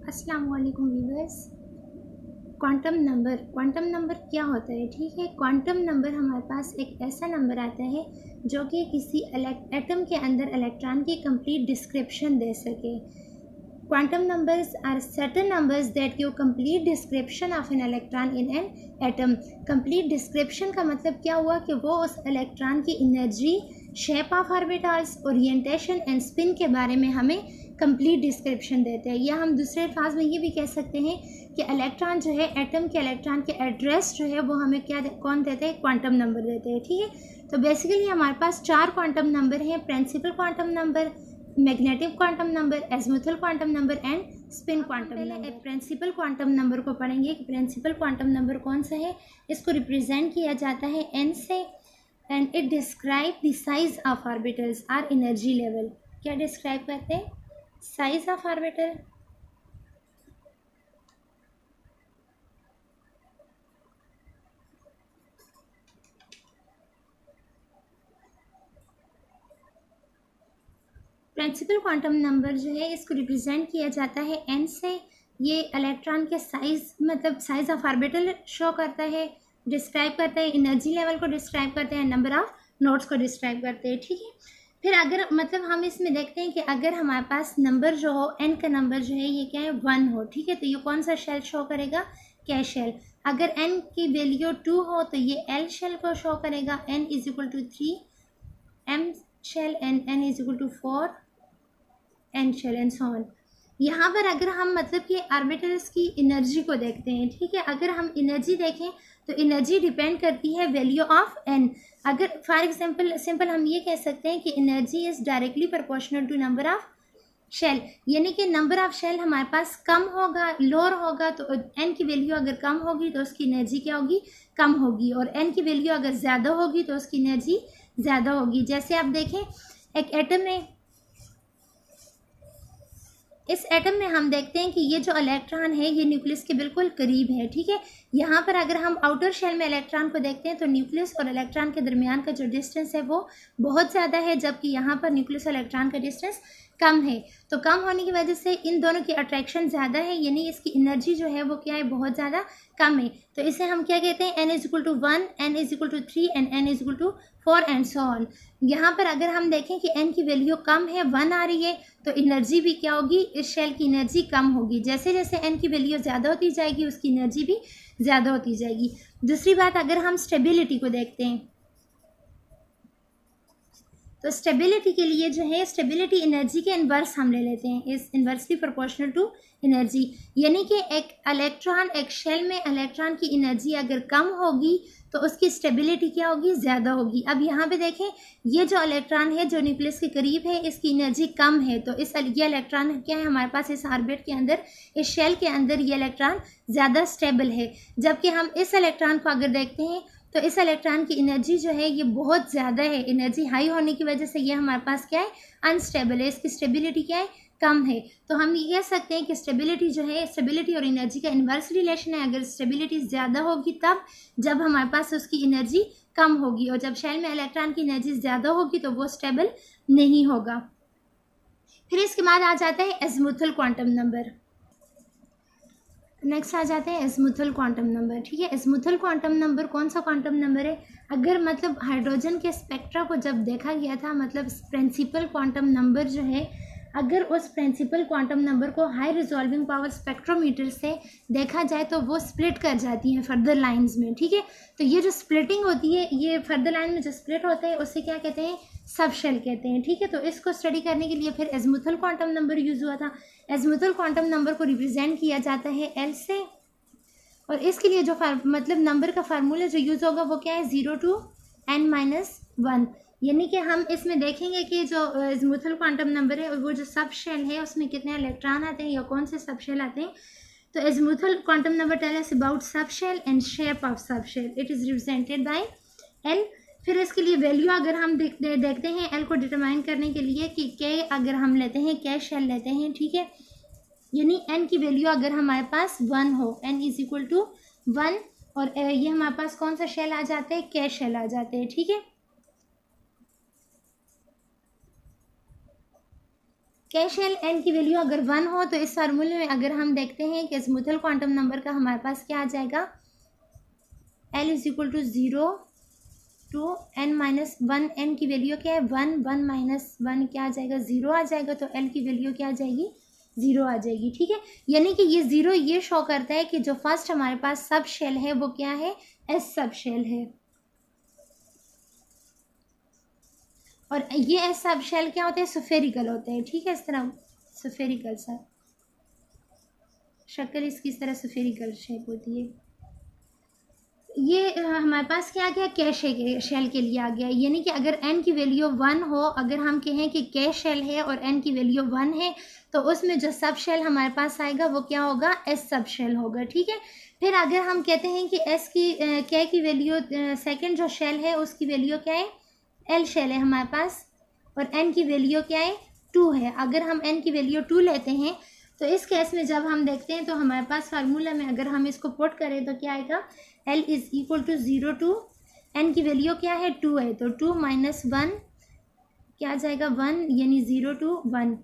अस्सलाम वालेकुम viewers. Quantum number क्या होता है? ठीक है, क्वांटम नंबर हमारे पास एक ऐसा नंबर आता है जो कि किसी एटम के अंदर इलेक्ट्रॉन की कंप्लीट डिस्क्रिप्शन दे सके। Quantum numbers are certain numbers that give complete description of an electron in an atom. Complete description का मतलब क्या हुआ कि वो उस इलेक्ट्रॉन की energy, shape of orbitals, orientation and spin के बारे में हमें कंप्लीट डिस्क्रिप्शन देते हैं। या हम दूसरे अल्फाज में ये भी कह सकते हैं कि इलेक्ट्रॉन जो है, एटम के इलेक्ट्रॉन के एड्रेस जो है वो हमें कौन देते हैं? क्वांटम नंबर देते हैं। ठीक है, तो बेसिकली हमारे पास 4 क्वांटम नंबर हैं: principal quantum number, magnetic quantum number, azimuthal quantum number and spin quantum number. Principal quantum number को पढ़ेंगे कि प्रिंसिपल क्वांटम नंबर कौन सा है। इसको रिप्रेजेंट किया जाता है n से, and it describe the size of orbitals और एनर्जी लेवल। क्या डिस्क्राइब करते हैं? Size of orbital, principal quantum number जो है इसको रिप्रेजेंट किया जाता है n से। ये इलेक्ट्रॉन के साइज, मतलब साइज ऑफ ऑर्बिटल शो करता है, डिस्क्राइब करता है, एनर्जी लेवल को डिस्क्राइब करते हैं, नंबर ऑफ नोड्स को डिस्क्राइब करते हैं। ठीक है, फिर अगर मतलब हम इसमें देखते हैं कि अगर हमारे पास नंबर जो हो, n का नंबर जो है ये क्या है? 1 हो। ठीक है, तो ये कौन सा शेल शो करेगा? के शेल। अगर n की वैल्यू 2 हो तो ये l शेल को शो करेगा, n is equal to 3 m shell and n is equal to 4 and shell and so on. यहाँ पर अगर हम मतलब कि ऑर्बिटल्स की एनर्जी को देखते हैं, ठीक है, अगर हम एनर्जी देखें तो एनर्जी डिपेंड करती है वैल्यू ऑफ n। अगर फॉर एग्जांपल सिंपल हम ये कह सकते हैं कि energy is directly proportional to number of shell, यानी कि नंबर ऑफ शेल हमारे पास कम होगा, लोअर होगा, तो n की वैल्यू अगर कम होगी तो उसकी एनर्जी क्या होगी? कम होगी। और n की वैल्यू अगर ज़्यादा होगी तो उसकी एनर्जी ज़्यादा होगी। जैसे आप देखें एक एटम में, इस एटम में हम देखते हैं कि ये जो इलेक्ट्रॉन है ये न्यूक्लियस के बिल्कुल करीब है। ठीक है, यहाँ पर अगर हम आउटर शेल में इलेक्ट्रॉन को देखते हैं तो न्यूक्लियस और इलेक्ट्रॉन के दरमियान का जो डिस्टेंस है वो बहुत ज़्यादा है, जबकि यहाँ पर न्यूक्लियस और इलेक्ट्रॉन का डिस्टेंस कम है। तो कम होने की वजह से इन दोनों की अट्रैक्शन ज़्यादा है, यानी इसकी एनर्जी जो है वो क्या है? बहुत ज़्यादा कम है। तो इसे हम क्या कहते हैं? n is equal to 1, n is equal to 3 and n is equal to 4 and so on. यहाँ पर अगर हम देखें कि n की वैल्यू कम है, 1 आ रही है, तो एनर्जी भी क्या होगी? इस शेल की एनर्जी कम होगी। जैसे जैसे n की वैल्यू ज़्यादा होती जाएगी उसकी एनर्जी भी ज़्यादा होती जाएगी। दूसरी बात, अगर हम स्टेबिलिटी को देखते हैं तो स्टेबिलिटी के लिए जो है, स्टेबिलिटी एनर्जी के इन्वर्स हम ले लेते हैं, is inversely proportional to energy. यानी कि एक इलेक्ट्रॉन, एक शेल में इलेक्ट्रॉन की एनर्जी अगर कम होगी तो उसकी स्टेबिलिटी क्या होगी? ज़्यादा होगी। अब यहाँ पे देखें, ये जो इलेक्ट्रॉन है जो न्यूक्लियस के करीब है इसकी एनर्जी कम है, तो ये इलेक्ट्रॉन क्या है हमारे पास? इस ऑर्बिट के अंदर, इस शेल के अंदर ये इलेक्ट्रॉन ज़्यादा स्टेबल है। जबकि हम इस इलेक्ट्रॉन को अगर देखते हैं तो इस इलेक्ट्रॉन की एनर्जी जो है ये बहुत ज़्यादा है। एनर्जी हाई होने की वजह से ये हमारे पास क्या है? अनस्टेबल है, इसकी स्टेबिलिटी क्या है? कम है। तो हम ये कह सकते हैं कि स्टेबिलिटी जो है, स्टेबिलिटी और एनर्जी का इन्वर्स रिलेशन है। अगर स्टेबिलिटी ज़्यादा होगी तब जब हमारे पास उसकी एनर्जी कम होगी, और जब शेल में इलेक्ट्रॉन की एनर्जी ज़्यादा होगी तो वो स्टेबल नहीं होगा। फिर इसके बाद आ जाता है एज़िमुथल क्वांटम नंबर। नेक्स्ट आ जाते हैं एज़िमुथल क्वांटम नंबर। ठीक है, एज़िमुथल क्वांटम नंबर कौन सा क्वांटम नंबर है? अगर मतलब हाइड्रोजन के स्पेक्ट्रा को जब देखा गया था, मतलब प्रिंसिपल क्वांटम नंबर जो है, अगर उस प्रिंसिपल क्वांटम नंबर को हाई रिजॉल्विंग पावर स्पेक्ट्रोमीटर से देखा जाए तो वो स्प्लिट कर जाती हैं फर्दर लाइंस में। ठीक है, तो ये जो स्प्लिटिंग होती है, ये फर्दर लाइन में जो स्प्लिट होता है उसे क्या कहते हैं? सब शेल कहते हैं। ठीक है, तो इसको स्टडी करने के लिए फिर एज़िमुथल क्वांटम नंबर यूज़ हुआ था। एज़िमुथल क्वांटम नंबर को रिप्रेजेंट किया जाता है L से, और इसके लिए जो मतलब नंबर का फार्मूला जो यूज़ होगा वो क्या है? 0 to n-1। यानी कि हम इसमें देखेंगे कि जो एज़िमुथल क्वांटम नंबर है वो जो सब शेल है उसमें कितने इलेक्ट्रॉन आते हैं या कौन से सब शेल आते हैं। तो azimuthal quantum number tell us about sub shell and shape of sub shell. It is represented by L। फिर इसके लिए वैल्यू अगर हम देखते हैं L को डिटरमाइन करने के लिए कि के अगर हम लेते हैं, के शेल लेते हैं, ठीक है, यानी n की वैल्यू अगर हमारे पास 1 हो, n इज इक्वल टू 1, और ये हमारे पास कौन सा शेल आ जाते हैं? के शेल आ जाते हैं। ठीक है, के शेल n की वैल्यू अगर 1 हो तो इस फार्मूले में अगर हम देखते हैं कि एज़िमुथल क्वांटम नंबर का हमारे पास क्या आ जाएगा, l is equal to 0 to n minus 1, n की वैल्यू क्या है 1, 1 माइनस 1 क्या आ जाएगा 0 आ जाएगा, तो l की वैल्यू क्या आ जाएगी 0 आ जाएगी। ठीक है, यानी कि ये 0 ये शो करता है कि जो फर्स्ट हमारे पास सब शेल है वो क्या है, एस सब शेल है। और ये एस सब शेल क्या होते हैं, स्फेरिकल होते हैं। ठीक है, इस तरह स्फेरिकल सा शक्ल इसकी इस तरह स्फेरिकल शेप होती है। ये हमारे पास क्या आ गया, कैश शेल के लिए आ गया, यानी कि अगर n की वैल्यू 1 हो, अगर हम कहें कि कैश शेल है और n की वैल्यू 1 है तो उसमें जो सब शेल हमारे पास आएगा वो क्या होगा, एस सब शेल होगा। ठीक है, फिर अगर हम कहते हैं कि एस की के की वैल्यू सेकंड जो शेल है उसकी वैल्यू क्या है, एल शेल है हमारे पास, और n की वैल्यू क्या है 2 है। अगर हम n की वैल्यू 2 लेते हैं तो इस केस में जब हम देखते हैं तो हमारे पास फार्मूला में अगर हम इसको पुट करें तो क्या आएगा, l is equal to 0 to n की वैल्यू क्या है 2 है, तो 2 माइनस 1 क्या आ जाएगा 1, यानी 0 टू 1,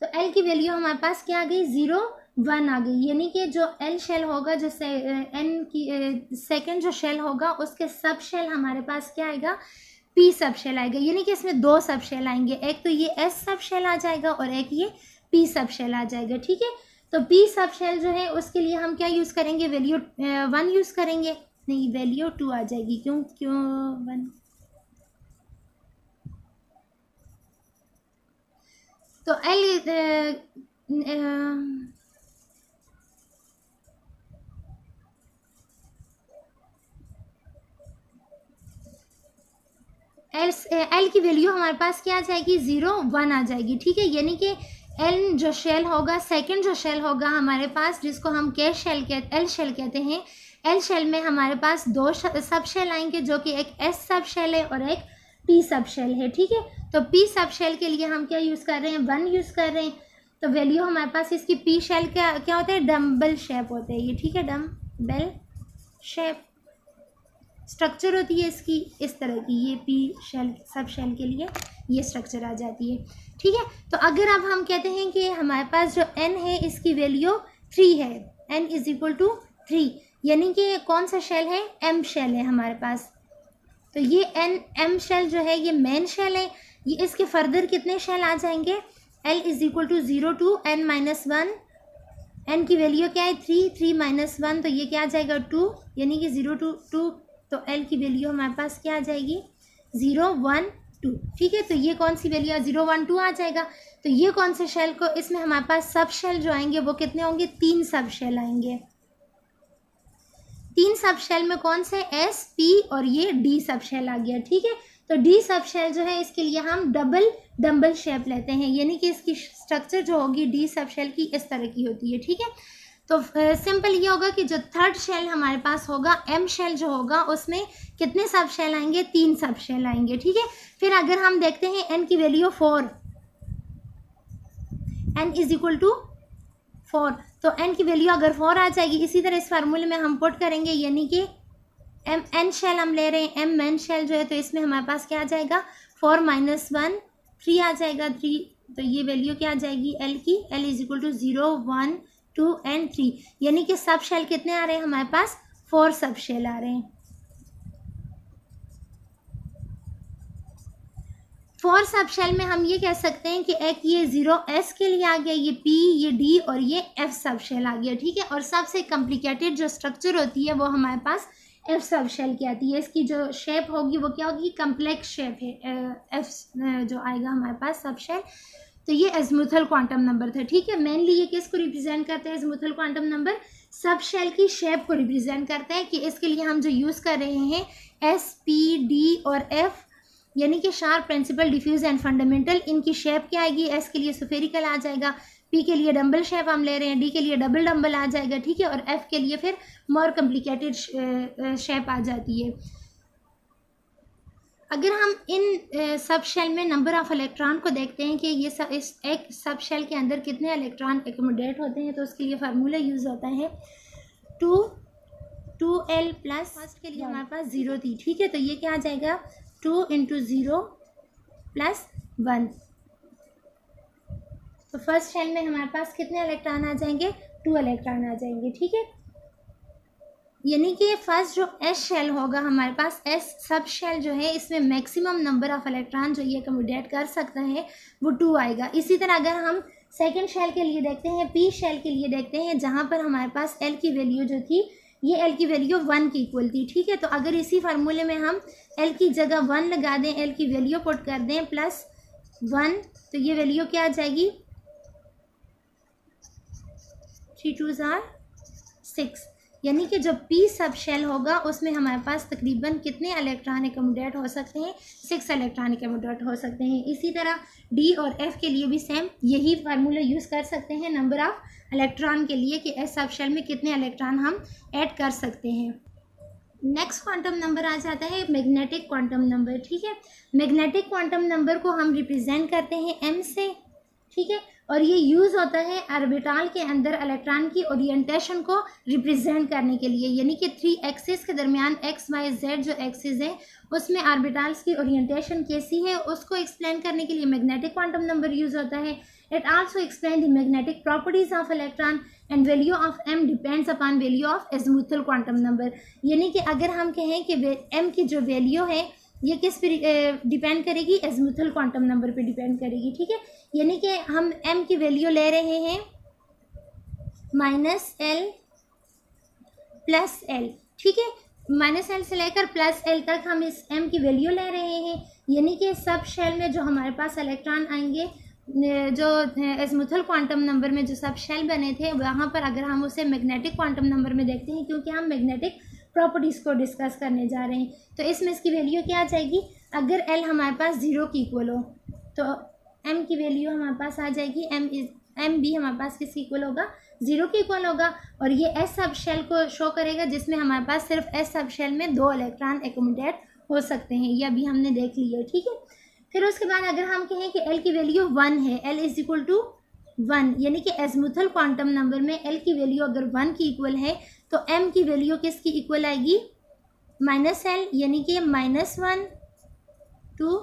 तो l की वैल्यू हमारे पास क्या आ गई 0 1 आ गई, यानी कि जो l शेल होगा, जो n की सेकंड जो शेल होगा उसके सब शेल हमारे पास क्या आएगा, p सब शेल आएगा, यानी कि इसमें 2 सब शेल आएंगे, एक तो ये s सब शेल आ जाएगा और एक ये p सब शेल आ जाएगा। ठीक है, तो p सब शेल जो है उसके लिए हम क्या यूज़ करेंगे, वैल्यू 1 यूज़ करेंगे, नहीं वैल्यू 2 आ जाएगी, क्यों 1, तो एल की वैल्यू हमारे पास क्या आ जाएगी 0 1 आ जाएगी। ठीक है, यानी कि एल जो शेल होगा, सेकंड जो शेल होगा हमारे पास, जिसको हम के शेल एल शेल कहते हैं, एल शेल में हमारे पास 2 सब शेल आएंगे, जो कि एक एस सब शेल है और एक पी सब शेल है। ठीक है, तो पी सब शेल के लिए हम क्या यूज़ कर रहे हैं, 1 यूज़ कर रहे हैं, तो वैल्यू हमारे पास इसकी पी शेल क्या होता है, डम्बल शेप होते हैं ये। ठीक है, डम्बल शेप स्ट्रक्चर होती है इसकी इस तरह की, ये पी शेल सब शेल के लिए ये स्ट्रक्चर आ जाती है। ठीक है, तो अगर अब हम कहते हैं कि हमारे पास जो n है इसकी वैल्यू 3 है, n इज इक्वल टू 3, यानी कि कौन सा शेल है, m शेल है हमारे पास, तो ये m शेल जो है ये मेन शेल है, ये इसके फर्दर कितने शेल आ जाएंगे, l is equal to 0 to n minus 1, n की वैल्यू क्या है 3, 3 माइनस 1, तो ये क्या आ जाएगा 2, यानी कि 0 टू 2, तो l की वैल्यू हमारे पास क्या आ जाएगी 0 1 2। ठीक है, तो ये कौन सी वैल्यू 0 1 2 आ जाएगा, तो ये कौन से शेल को, इसमें हमारे पास सब शेल जो आएंगे वो कितने होंगे, 3 सब शेल आएंगे। 3 सब शेल में कौन से, एस पी और ये डी सब शेल आ गया। ठीक है, तो डी सब शेल जो है इसके लिए हम डम्बल शेप लेते हैं, यानी कि इसकी स्ट्रक्चर जो होगी डी सब शेल की इस तरह की होती है। ठीक है, तो सिंपल ये होगा कि जो थर्ड शेल हमारे पास होगा, एम शेल जो होगा, उसमें कितने सब शेल आएंगे, 3 सब शेल आएंगे। ठीक है, फिर अगर हम देखते हैं एन की value 4, n is equal to 4, तो एन की वैल्यू अगर 4 आ जाएगी, इसी तरह इस फार्मूले में हम पुट करेंगे, यानी कि एम एन शेल हम ले रहे हैं, एम मेन शेल जो है, तो इसमें हमारे पास क्या आ जाएगा 4 माइनस 1 3 आ जाएगा 3, तो ये वैल्यू क्या आ जाएगी एल की, L is equal to 0 1 2 and 3, यानी कि सब शेल कितने आ रहे हैं हमारे पास 4 सब शेल आ रहे हैं। 4 सब शेल में हम ये कह सकते हैं कि एक ये 0s के लिए आ गया, ये p, ये d और ये f सब शेल आ गया। ठीक है, और सबसे कॉम्प्लिकेटेड जो स्ट्रक्चर होती है वो हमारे पास f सब शेल की आती है, इसकी जो शेप होगी वो क्या होगी, कम्प्लेक्स शेप है f जो आएगा हमारे पास सब शेल। तो ये एज़िमुथल क्वांटम नंबर था। ठीक है, मेनली ये किसको रिप्रेजेंट करते हैं, एज़िमुथल क्वांटम नंबर सब शेल की शेप को रिप्रेजेंट करता है, कि इसके लिए हम जो यूज़ कर रहे हैं एस पी डी और एफ, यानी कि sharp, principal, diffuse and fundamental, इनकी शेप क्या आएगी, एस के लिए स्फेरिकल आ जाएगा, पी के लिए डम्बल शेप हम ले रहे हैं, डी के लिए डबल डम्बल आ जाएगा। ठीक है, और एफ के लिए फिर मोर कॉम्प्लिकेटेड शेप आ जाती है। अगर हम इन सब शेल में नंबर ऑफ इलेक्ट्रॉन को देखते हैं कि ये इस एक सब शेल के अंदर कितने इलेक्ट्रॉन एकोमोडेट होते हैं, तो उसके लिए फार्मूला यूज़ होता है 2l प्लस, फर्स्ट के लिए हमारे पास 0 थी। ठीक है, तो ये क्या आ जाएगा 2 × 0 + 1, तो फर्स्ट शेल में हमारे पास कितने इलेक्ट्रॉन आ जाएंगे, 2 इलेक्ट्रॉन आ जाएंगे, ठीक है। यानी कि फर्स्ट जो एस शेल होगा हमारे पास, एस सब शेल जो है इसमें मैक्सिमम नंबर ऑफ इलेक्ट्रॉन जो ये अकोमोडेट कर सकता है वो 2 आएगा। इसी तरह अगर हम सेकंड शेल के लिए देखते हैं, पी शेल के लिए देखते हैं, जहाँ पर हमारे पास एल की वैल्यू जो थी, ये एल की वैल्यू 1 की इक्वल थी, ठीक है। तो अगर इसी फार्मूले में हम एल की जगह 1 लगा दें, एल की वैल्यू पुट कर दें +1, तो ये वैल्यू क्या आ जाएगी, 3 2s are 6। यानी कि जो पी सब शेल होगा उसमें हमारे पास तकरीबन कितने इलेक्ट्रॉन एकोमोडेट हो सकते हैं, 6 इलेक्ट्रॉन एकोमोडेट हो सकते हैं। इसी तरह डी और एफ के लिए भी सेम यही फार्मूला यूज़ कर सकते हैं नंबर ऑफ इलेक्ट्रॉन के लिए कि एस सब शेल में कितने इलेक्ट्रॉन हम ऐड कर सकते हैं। नेक्स्ट क्वांटम नंबर आ जाता है मैग्नेटिक क्वांटम नंबर, ठीक है। मैग्नेटिक क्वांटम नंबर को हम रिप्रेजेंट करते हैं एम से, ठीक है। और ये यूज़ होता है ऑर्बिटल के अंदर इलेक्ट्रॉन की ओरिएंटेशन को रिप्रेजेंट करने के लिए, यानी कि 3 एक्सिस के दरमियान एक्स वाई जेड जो एक्सिस है उसमें ऑर्बिटल्स की ओरिएंटेशन कैसी है उसको एक्सप्लेन करने के लिए मैग्नेटिक क्वांटम नंबर यूज़ होता है। It also explain the magnetic properties of electron and value of M depends upon value of azimuthal quantum number. यानी कि अगर हम कहें कि एम की जो वैल्यू है ये किस पे डिपेंड करेगी, एज़ीमुथल क्वांटम नंबर पे डिपेंड करेगी, ठीक है। यानी कि हम m की वैल्यू ले रहे हैं -l + l, ठीक है। -l से लेकर +l तक हम इस m की वैल्यू ले रहे हैं। यानी कि सब शेल में जो हमारे पास इलेक्ट्रॉन आएंगे, जो एज़ीमुथल क्वांटम नंबर में जो सब शेल बने थे वहाँ पर अगर हम उसे मैग्नेटिक क्वांटम नंबर में देखते हैं, क्योंकि हम मैग्नेटिक प्रॉपर्टीज़ को डिस्कस करने जा रहे हैं, तो इसमें इसकी वैल्यू क्या आ जाएगी, अगर l हमारे पास 0 की इक्वल हो तो m की वैल्यू हमारे पास आ जाएगी, m भी हमारे पास किसकी इक्वल होगा, 0 की इक्वल होगा। और ये s सब शेल को शो करेगा जिसमें हमारे पास सिर्फ s सब शेल में 2 इलेक्ट्रॉन एकोमोडेट हो सकते हैं, ये अभी हमने देख लिया, ठीक है। फिर उसके बाद अगर हम कहें कि l की वैल्यू 1 है, l = 1, यानी कि एज़ीमुथल क्वांटम नंबर में l की वैल्यू अगर 1 की इक्वल है तो m की वैल्यू किसकी इक्वल आएगी, -l, यानी कि -1 2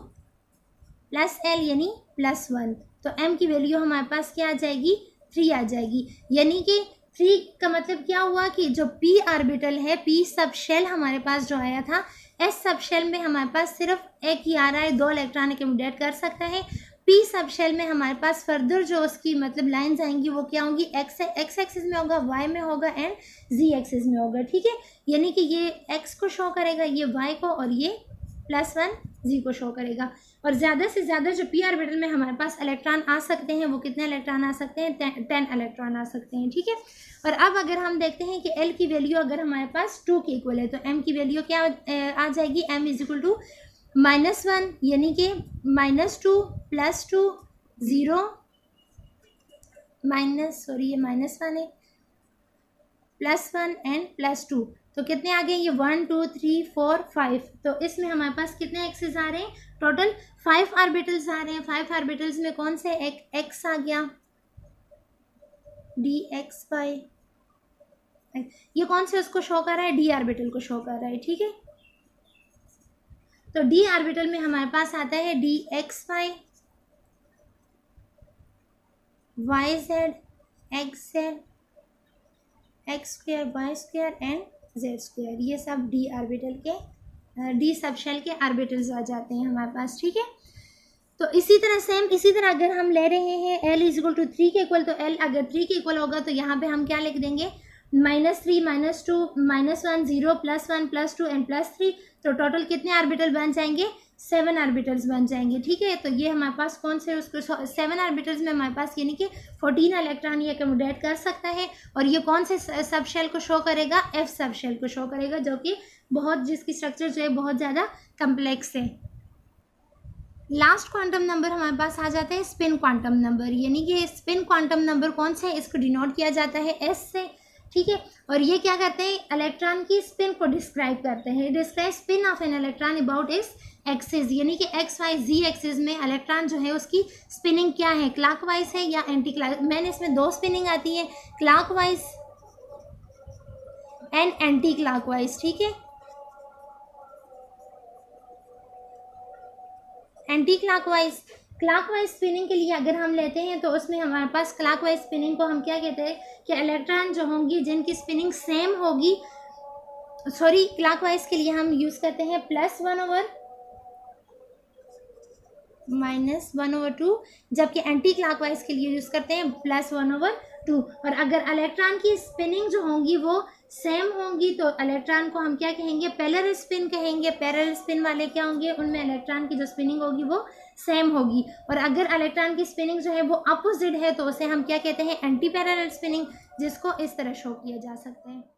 +l यानी +1, तो m की वैल्यू हमारे पास क्या आ जाएगी, 3 आ जाएगी। यानी कि 3 का मतलब क्या हुआ कि जो p ऑर्बिटल है, p सब शेल हमारे पास जो आया था, s सब शेल में हमारे पास सिर्फ एक ही आ रहा है, 2 इलेक्ट्रॉन एकोमोडेट कर सकता है। p सब शेल में हमारे पास फर्दर जो उसकी मतलब लाइंस आएंगी वो क्या होंगी, x एक्सिस में होगा, y में होगा एंड z एक्सिस में होगा, ठीक है। यानी कि ये x को शो करेगा, ये y को, और ये +1 z को शो करेगा। और ज़्यादा से ज़्यादा जो p ऑर्बिटल में हमारे पास इलेक्ट्रॉन आ सकते हैं वो कितने इलेक्ट्रॉन आ सकते हैं, 10 इलेक्ट्रॉन आ सकते हैं, ठीक है। और अब अगर हम देखते हैं कि l की वैल्यू अगर हमारे पास 2 की इक्वल है तो m की वैल्यू क्या आ जाएगी, m = -1, यानी कि -2 +2 0 ये -1 है, +1 एंड +2, तो कितने आ गए ये 1 2 3 4 5। तो इसमें हमारे पास कितने एक्सेस आ रहे हैं, टोटल 5 ऑर्बिटल्स आ रहे हैं। 5 ऑर्बिटल्स में कौन से, एक x आ गया, dx/, ये कौन से उसको शो कर रहा है, d ऑर्बिटल को शो कर रहा है, ठीक है। तो d ऑर्बिटल में हमारे पास आता है dx/, yz, xz, x² y² and z², ये सब d ऑर्बिटल के d सब शेल के ऑर्बिटल्स आ जाते हैं हमारे पास, ठीक है। तो इसी तरह अगर हम ले रहे हैं l = 3 के इक्वल, तो l अगर 3 के इक्वल होगा तो यहाँ पे हम क्या लिख देंगे, -3 -2 -1 0 +1 +2 एंड +3, तो टोटल कितने ऑर्बिटल बन जाएंगे, 7 ऑर्बिटल्स बन जाएंगे, ठीक है। तो ये हमारे पास कौन से, उसको 7 ऑर्बिटल्स में हमारे पास यानी कि 14 इलेक्ट्रॉन ये अकोमोडेट कर सकता है। और ये कौन से सब शेल को शो करेगा, f सब शेल को शो करेगा, जो कि जिसकी स्ट्रक्चर जो है बहुत ज़्यादा कम्प्लेक्स है। लास्ट क्वांटम नंबर हमारे पास आ जाता है स्पिन क्वांटम नंबर, यानी कि स्पिन क्वांटम नंबर कौन सा है, इसको डिनोट किया जाता है s से, ठीक है। और ये क्या करते हैं, इलेक्ट्रॉन की स्पिन को डिस्क्राइब करते हैं। Describe spin off an electron about its axis, यानी कि x y z एक्सिस में इलेक्ट्रॉन जो है उसकी स्पिनिंग क्या है, क्लॉकवाइज है या एंटी क्लॉक। मैंने इसमें 2 स्पिनिंग आती है, क्लॉकवाइज एंड एंटी क्लॉकवाइज, ठीक है। एंटी क्लॉकवाइज क्लॉकवाइज स्पिनिंग के लिए अगर हम लेते हैं तो उसमें हमारे पास क्लॉकवाइज स्पिनिंग को हम क्या कहते हैं कि इलेक्ट्रॉन जो होंगी जिनकी स्पिनिंग सेम होगी, सॉरी क्लॉकवाइज के लिए हम यूज़ करते हैं +1/-1/2, जबकि एंटी क्लॉकवाइज के लिए यूज़ करते हैं +1/2। और अगर इलेक्ट्रॉन की स्पिनिंग जो होंगी वो सेम होंगी तो इलेक्ट्रॉन को हम क्या कहेंगे, पैरेलल स्पिन कहेंगे। पैरेलल स्पिन वाले क्या होंगे, उनमें इलेक्ट्रॉन की जो स्पिनिंग होगी वो सेम होगी। और अगर इलेक्ट्रॉन की स्पिनिंग जो है वो अपोजिट है तो उसे हम क्या कहते हैं, एंटी पैरेलल स्पिनिंग, जिसको इस तरह शो किया जा सकता है।